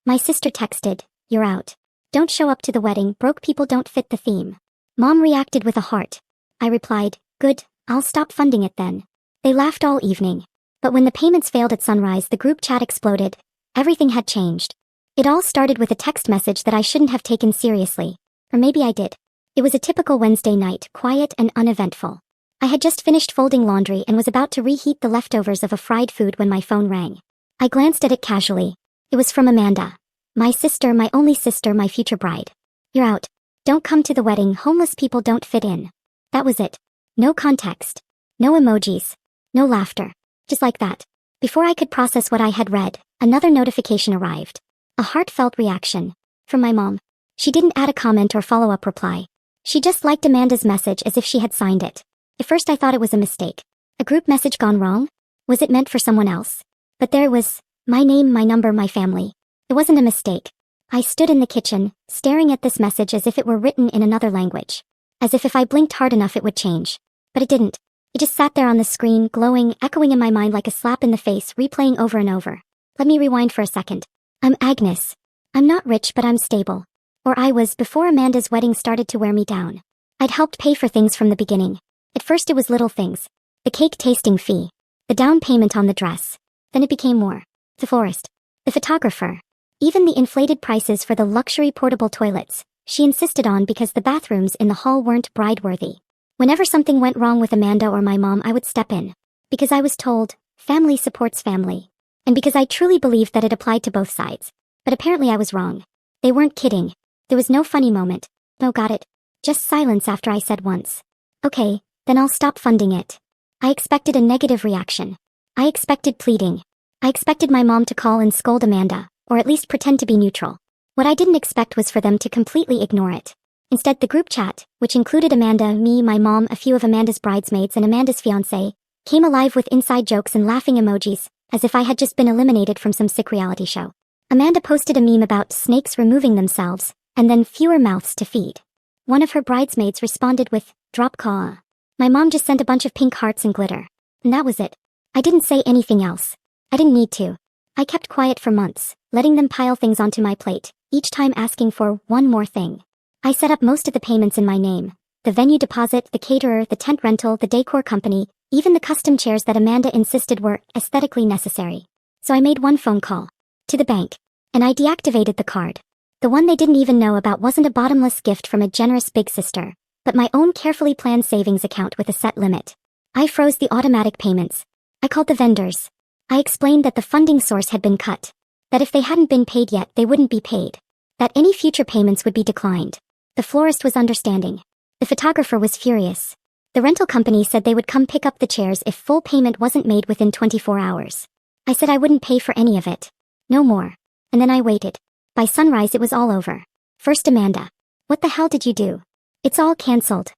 My sister texted, "You're out. Don't show up to the wedding, broke people don't fit the theme." Mom reacted with a heart. I replied, "Good, I'll stop funding it then." They laughed all evening. But when the payments failed at sunrise, the group chat exploded. Everything had changed. It all started with a text message that I shouldn't have taken seriously. Or maybe I did. It was a typical Wednesday night, quiet and uneventful. I had just finished folding laundry and was about to reheat the leftovers of a fried food when my phone rang. I glanced at it casually. It was from Amanda. My sister, my only sister, my future bride. "You're out. Don't come to the wedding, homeless people don't fit in." That was it. No context. No emojis. No laughter. Just like that. Before I could process what I had read, another notification arrived. A heartfelt reaction. From my mom. She didn't add a comment or follow-up reply. She just liked Amanda's message as if she had signed it. At first I thought it was a mistake. A group message gone wrong? Was it meant for someone else? But there it was. My name, my number, my family. It wasn't a mistake. I stood in the kitchen, staring at this message as if it were written in another language. As if I blinked hard enough it would change. But it didn't. It just sat there on the screen, glowing, echoing in my mind like a slap in the face, replaying over and over. Let me rewind for a second. I'm Agnes. I'm not rich, but I'm stable. Or I was before Amanda's wedding started to wear me down. I'd helped pay for things from the beginning. At first it was little things. The cake tasting fee. The down payment on the dress. Then it became more. The florist. The photographer. Even the inflated prices for the luxury portable toilets she insisted on because the bathrooms in the hall weren't bride-worthy. Whenever something went wrong with Amanda or my mom, I would step in. Because I was told, family supports family. And because I truly believed that it applied to both sides. But apparently I was wrong. They weren't kidding. There was no funny moment. No, got it. Just silence after I said once. "Okay, then I'll stop funding it." I expected a negative reaction. I expected pleading. I expected my mom to call and scold Amanda, or at least pretend to be neutral. What I didn't expect was for them to completely ignore it. Instead, the group chat, which included Amanda, me, my mom, a few of Amanda's bridesmaids, and Amanda's fiancé, came alive with inside jokes and laughing emojis, as if I had just been eliminated from some sick reality show. Amanda posted a meme about snakes removing themselves, and then fewer mouths to feed. One of her bridesmaids responded with, "Drop caw." My mom just sent a bunch of pink hearts and glitter. And that was it. I didn't say anything else. I didn't need to. I kept quiet for months, letting them pile things onto my plate, each time asking for one more thing. I set up most of the payments in my name. The venue deposit, the caterer, the tent rental, the decor company, even the custom chairs that Amanda insisted were aesthetically necessary. So I made one phone call. To the bank. And I deactivated the card. The one they didn't even know about wasn't a bottomless gift from a generous big sister, but my own carefully planned savings account with a set limit. I froze the automatic payments. I called the vendors. I explained that the funding source had been cut. That if they hadn't been paid yet, they wouldn't be paid. That any future payments would be declined. The florist was understanding. The photographer was furious. The rental company said they would come pick up the chairs if full payment wasn't made within 24 hours. I said I wouldn't pay for any of it. No more. And then I waited. By sunrise it was all over. First Amanda. "What the hell did you do? It's all cancelled."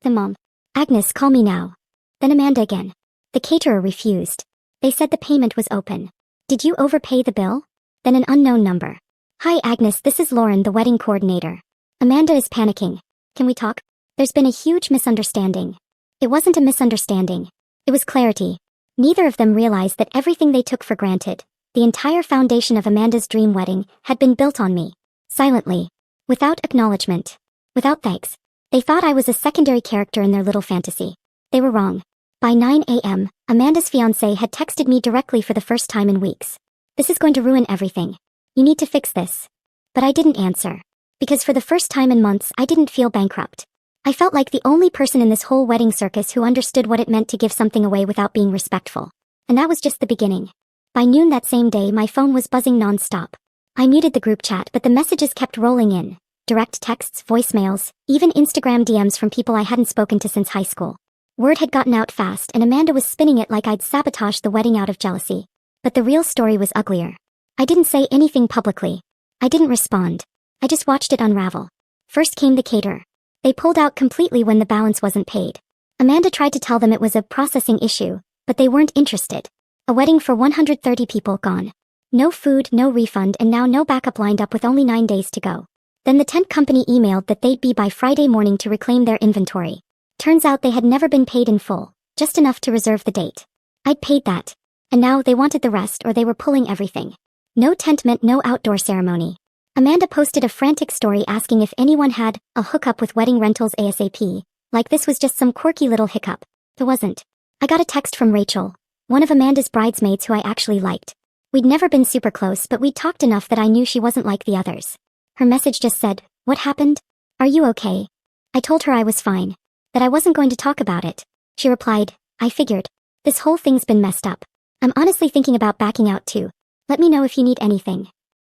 The mom. "Agnes, call me now." Then Amanda again. The caterer refused. They said the payment was open. "Did you overpay the bill?" Then an unknown number. "Hi Agnes, this is Lauren, the wedding coordinator. Amanda is panicking. Can we talk? There's been a huge misunderstanding." It wasn't a misunderstanding. It was clarity. Neither of them realized that everything they took for granted, the entire foundation of Amanda's dream wedding, had been built on me. Silently. Without acknowledgement. Without thanks. They thought I was a secondary character in their little fantasy. They were wrong. By 9 a.m., Amanda's fiancé had texted me directly for the first time in weeks. "This is going to ruin everything. You need to fix this." But I didn't answer. Because for the first time in months, I didn't feel bankrupt. I felt like the only person in this whole wedding circus who understood what it meant to give something away without being respectful. And that was just the beginning. By noon that same day, my phone was buzzing non-stop. I muted the group chat, but the messages kept rolling in. Direct texts, voicemails, even Instagram DMs from people I hadn't spoken to since high school. Word had gotten out fast, and Amanda was spinning it like I'd sabotaged the wedding out of jealousy. But the real story was uglier. I didn't say anything publicly. I didn't respond. I just watched it unravel. First came the caterer. They pulled out completely when the balance wasn't paid. Amanda tried to tell them it was a processing issue, but they weren't interested. A wedding for 130 people gone. No food, no refund, and now no backup lined up with only 9 days to go. Then the tent company emailed that they'd be by Friday morning to reclaim their inventory. Turns out they had never been paid in full, just enough to reserve the date. I'd paid that. And now they wanted the rest, or they were pulling everything. No tent meant no outdoor ceremony. Amanda posted a frantic story asking if anyone had a hookup with wedding rentals ASAP, like this was just some quirky little hiccup. It wasn't. I got a text from Rachel, one of Amanda's bridesmaids who I actually liked. We'd never been super close, but we'd talked enough that I knew she wasn't like the others. Her message just said, "What happened? Are you okay?" I told her I was fine, that I wasn't going to talk about it. She replied, "I figured. This whole thing's been messed up. I'm honestly thinking about backing out too. Let me know if you need anything."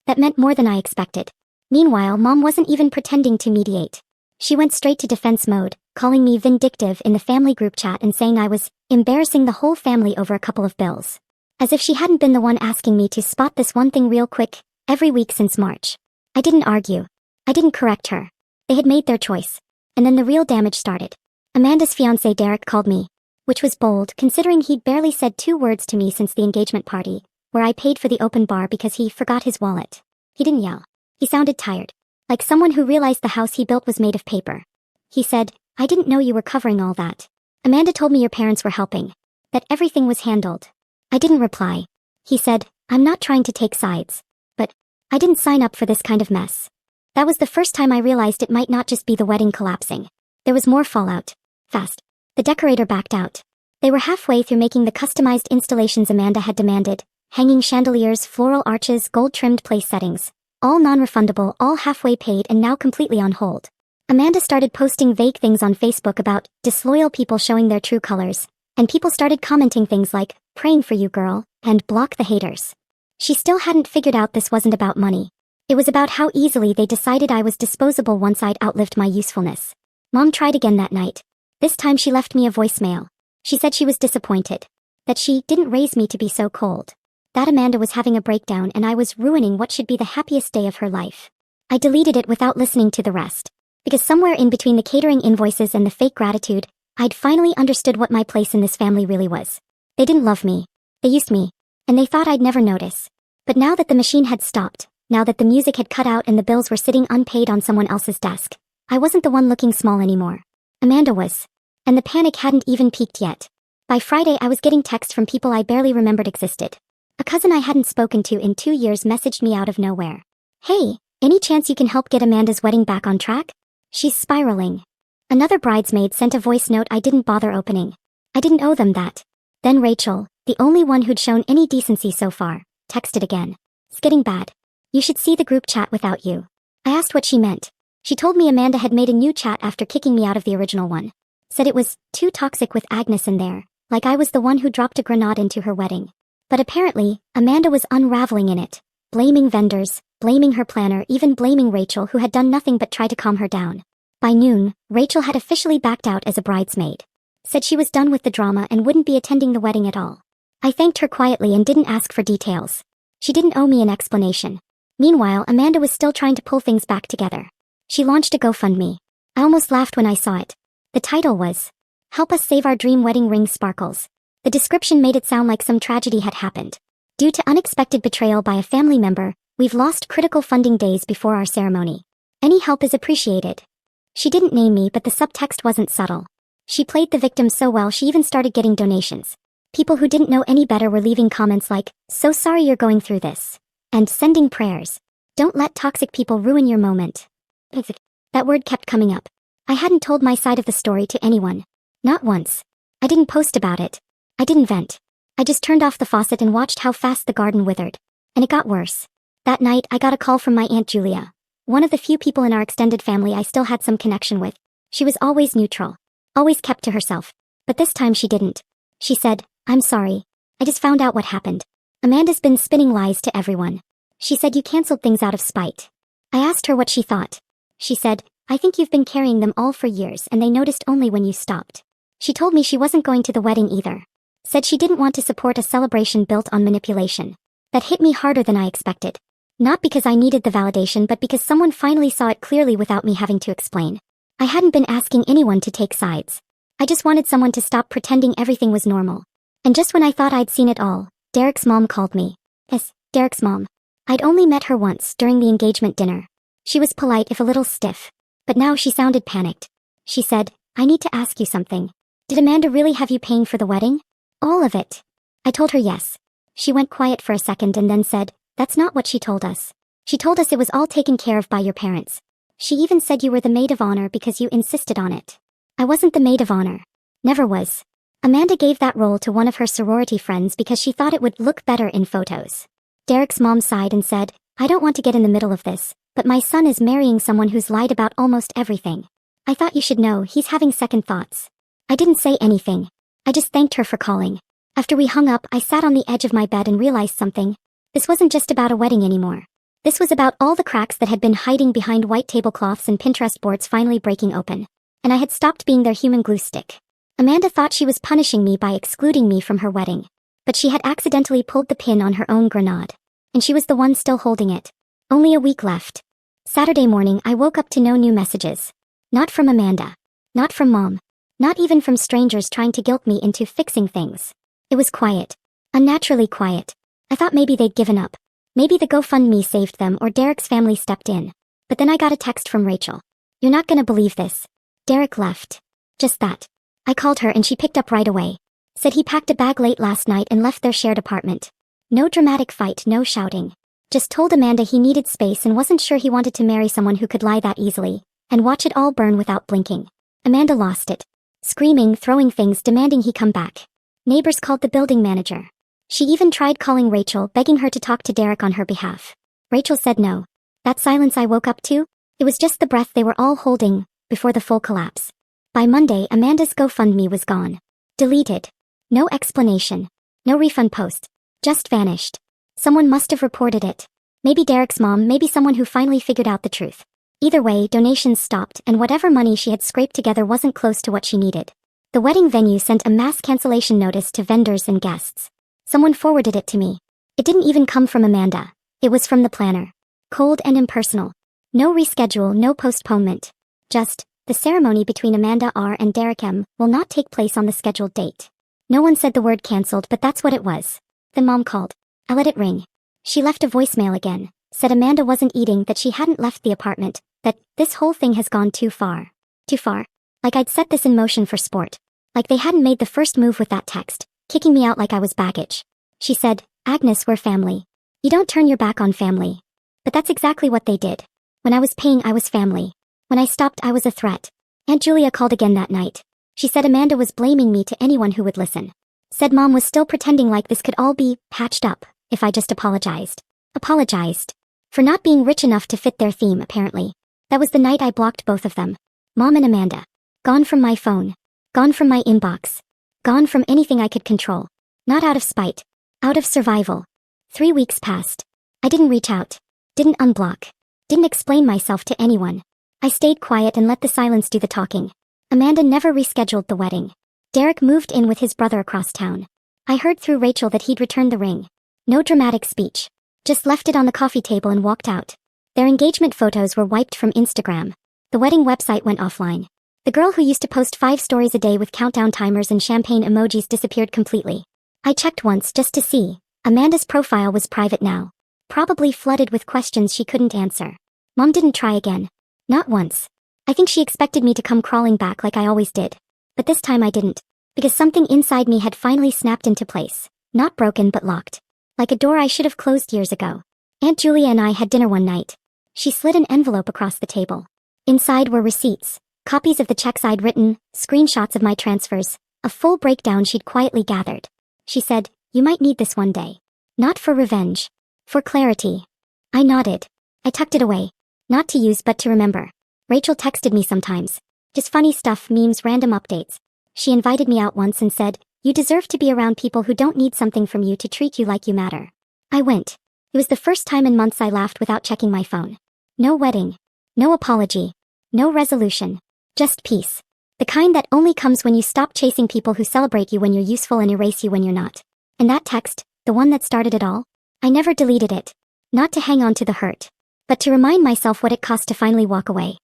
That meant more than I expected. Meanwhile, Mom wasn't even pretending to mediate. She went straight to defense mode, calling me vindictive in the family group chat and saying I was embarrassing the whole family over a couple of bills. As if she hadn't been the one asking me to spot this one thing real quick, every week since March. I didn't argue. I didn't correct her. They had made their choice. And then the real damage started. Amanda's fiancé Derek called me, which was bold considering he'd barely said 2 words to me since the engagement party, where I paid for the open bar because he forgot his wallet. He didn't yell. He sounded tired. Like someone who realized the house he built was made of paper. He said, "I didn't know you were covering all that. Amanda told me your parents were helping. That everything was handled." I didn't reply. He said, "I'm not trying to take sides. But I didn't sign up for this kind of mess." That was the first time I realized it might not just be the wedding collapsing. There was more fallout. Fast. The decorator backed out. They were halfway through making the customized installations Amanda had demanded. Hanging chandeliers, floral arches, gold-trimmed place settings. All non-refundable, all halfway paid and now completely on hold. Amanda started posting vague things on Facebook about disloyal people showing their true colors, and people started commenting things like, "Praying for you, girl," and "Block the haters." She still hadn't figured out this wasn't about money. It was about how easily they decided I was disposable once I'd outlived my usefulness. Mom tried again that night. This time she left me a voicemail. She said she was disappointed. That she didn't raise me to be so cold. That Amanda was having a breakdown and I was ruining what should be the happiest day of her life. I deleted it without listening to the rest. Because somewhere in between the catering invoices and the fake gratitude, I'd finally understood what my place in this family really was. They didn't love me. They used me. And they thought I'd never notice. But now that the machine had stopped, now that the music had cut out and the bills were sitting unpaid on someone else's desk, I wasn't the one looking small anymore. Amanda was. And the panic hadn't even peaked yet. By Friday I was getting texts from people I barely remembered existed. A cousin I hadn't spoken to in 2 years messaged me out of nowhere. "Hey, any chance you can help get Amanda's wedding back on track? She's spiraling." Another bridesmaid sent a voice note I didn't bother opening. I didn't owe them that. Then Rachel, the only one who'd shown any decency so far, texted again. "It's getting bad. You should see the group chat without you." I asked what she meant. She told me Amanda had made a new chat after kicking me out of the original one. Said it was too toxic with Agnes in there, like I was the one who dropped a grenade into her wedding. But apparently, Amanda was unraveling in it, blaming vendors, blaming her planner, even blaming Rachel who had done nothing but try to calm her down. By noon, Rachel had officially backed out as a bridesmaid. Said she was done with the drama and wouldn't be attending the wedding at all. I thanked her quietly and didn't ask for details. She didn't owe me an explanation. Meanwhile, Amanda was still trying to pull things back together. She launched a GoFundMe. I almost laughed when I saw it. The title was, "Help Us Save Our Dream Wedding Ring Sparkles." The description made it sound like some tragedy had happened. Due to unexpected betrayal by a family member, we've lost critical funding days before our ceremony. Any help is appreciated. She didn't name me, but the subtext wasn't subtle. She played the victim so well she even started getting donations. People who didn't know any better were leaving comments like, "So sorry you're going through this," and sending prayers. "Don't let toxic people ruin your moment." That word kept coming up. I hadn't told my side of the story to anyone. Not once. I didn't post about it. I didn't vent. I just turned off the faucet and watched how fast the garden withered. And it got worse. That night, I got a call from my Aunt Julia, one of the few people in our extended family I still had some connection with. She was always neutral. Always kept to herself. But this time she didn't. She said, "I'm sorry. I just found out what happened. Amanda's been spinning lies to everyone. She said you canceled things out of spite." I asked her what she thought. She said, "I think you've been carrying them all for years and they noticed only when you stopped." She told me she wasn't going to the wedding either. Said she didn't want to support a celebration built on manipulation. That hit me harder than I expected. Not because I needed the validation but because someone finally saw it clearly without me having to explain. I hadn't been asking anyone to take sides. I just wanted someone to stop pretending everything was normal. And just when I thought I'd seen it all, Derek's mom called me. Yes, Derek's mom. I'd only met her once during the engagement dinner. She was polite if a little stiff. But now she sounded panicked. She said, "I need to ask you something. Did Amanda really have you paying for the wedding? All of it?" I told her yes. She went quiet for a second and then said, That's not what she told us. She told us it was all taken care of by your parents. She even said you were the maid of honor because you insisted on it. I wasn't the maid of honor. Never was. Amanda gave that role to one of her sorority friends because she thought it would look better in photos. Derek's mom sighed and said, I don't want to get in the middle of this, but my son is marrying someone who's lied about almost everything. I thought you should know he's having second thoughts. I didn't say anything. I just thanked her for calling. After we hung up, I sat on the edge of my bed and realized something. This wasn't just about a wedding anymore. This was about all the cracks that had been hiding behind white tablecloths and Pinterest boards finally breaking open. And I had stopped being their human glue stick. Amanda thought she was punishing me by excluding me from her wedding. But she had accidentally pulled the pin on her own grenade. And she was the one still holding it. Only a week left. Saturday morning, I woke up to no new messages. Not from Amanda. Not from Mom. Not even from strangers trying to guilt me into fixing things. It was quiet. Unnaturally quiet. I thought maybe they'd given up. Maybe the GoFundMe saved them or Derek's family stepped in. But then I got a text from Rachel. You're not gonna believe this. Derek left. Just that. I called her and she picked up right away. Said he packed a bag late last night and left their shared apartment. No dramatic fight, no shouting. Just told Amanda he needed space and wasn't sure he wanted to marry someone who could lie that easily, and watch it all burn without blinking. Amanda lost it. Screaming, throwing things, demanding he come back. Neighbors called the building manager. She even tried calling Rachel, begging her to talk to Derek on her behalf. Rachel said no. That silence I woke up to? It was just the breath they were all holding, before the full collapse. By Monday, Amanda's GoFundMe was gone. Deleted. No explanation. No refund post. Just vanished. Someone must have reported it. Maybe Derek's mom, maybe someone who finally figured out the truth. Either way, donations stopped and whatever money she had scraped together wasn't close to what she needed. The wedding venue sent a mass cancellation notice to vendors and guests. Someone forwarded it to me. It didn't even come from Amanda. It was from the planner. Cold and impersonal. No reschedule, no postponement. Just, the ceremony between Amanda R. and Derek M. will not take place on the scheduled date. No one said the word cancelled, but that's what it was. Then Mom called. I let it ring. She left a voicemail again. Said Amanda wasn't eating, that she hadn't left the apartment, that this whole thing has gone too far. Too far. Like I'd set this in motion for sport. Like they hadn't made the first move with that text, kicking me out like I was baggage. She said, Agnes, we're family. You don't turn your back on family. But that's exactly what they did. When I was paying, I was family. When I stopped, I was a threat. Aunt Julia called again that night. She said Amanda was blaming me to anyone who would listen. Said Mom was still pretending like this could all be patched up if I just apologized. Apologized. For not being rich enough to fit their theme, apparently. That was the night I blocked both of them. Mom and Amanda. Gone from my phone. Gone from my inbox. Gone from anything I could control. Not out of spite. Out of survival. 3 weeks passed. I didn't reach out. Didn't unblock. Didn't explain myself to anyone. I stayed quiet and let the silence do the talking. Amanda never rescheduled the wedding. Derek moved in with his brother across town. I heard through Rachel that he'd returned the ring. No dramatic speech. Just left it on the coffee table and walked out. Their engagement photos were wiped from Instagram. The wedding website went offline. The girl who used to post 5 stories a day with countdown timers and champagne emojis disappeared completely. I checked once just to see. Amanda's profile was private now. Probably flooded with questions she couldn't answer. Mom didn't try again. Not once. I think she expected me to come crawling back like I always did. But this time I didn't. Because something inside me had finally snapped into place. Not broken but locked. Like a door I should have closed years ago. Aunt Julia and I had dinner one night. She slid an envelope across the table. Inside were receipts, copies of the checks I'd written, screenshots of my transfers, a full breakdown she'd quietly gathered. She said, you might need this one day. Not for revenge. For clarity. I nodded. I tucked it away. Not to use but to remember. Rachel texted me sometimes. Just funny stuff, memes, random updates. She invited me out once and said, you deserve to be around people who don't need something from you to treat you like you matter. I went. It was the first time in months I laughed without checking my phone. No wedding. No apology. No resolution. Just peace. The kind that only comes when you stop chasing people who celebrate you when you're useful and erase you when you're not. And that text, the one that started it all? I never deleted it. Not to hang on to the hurt. But to remind myself what it cost to finally walk away.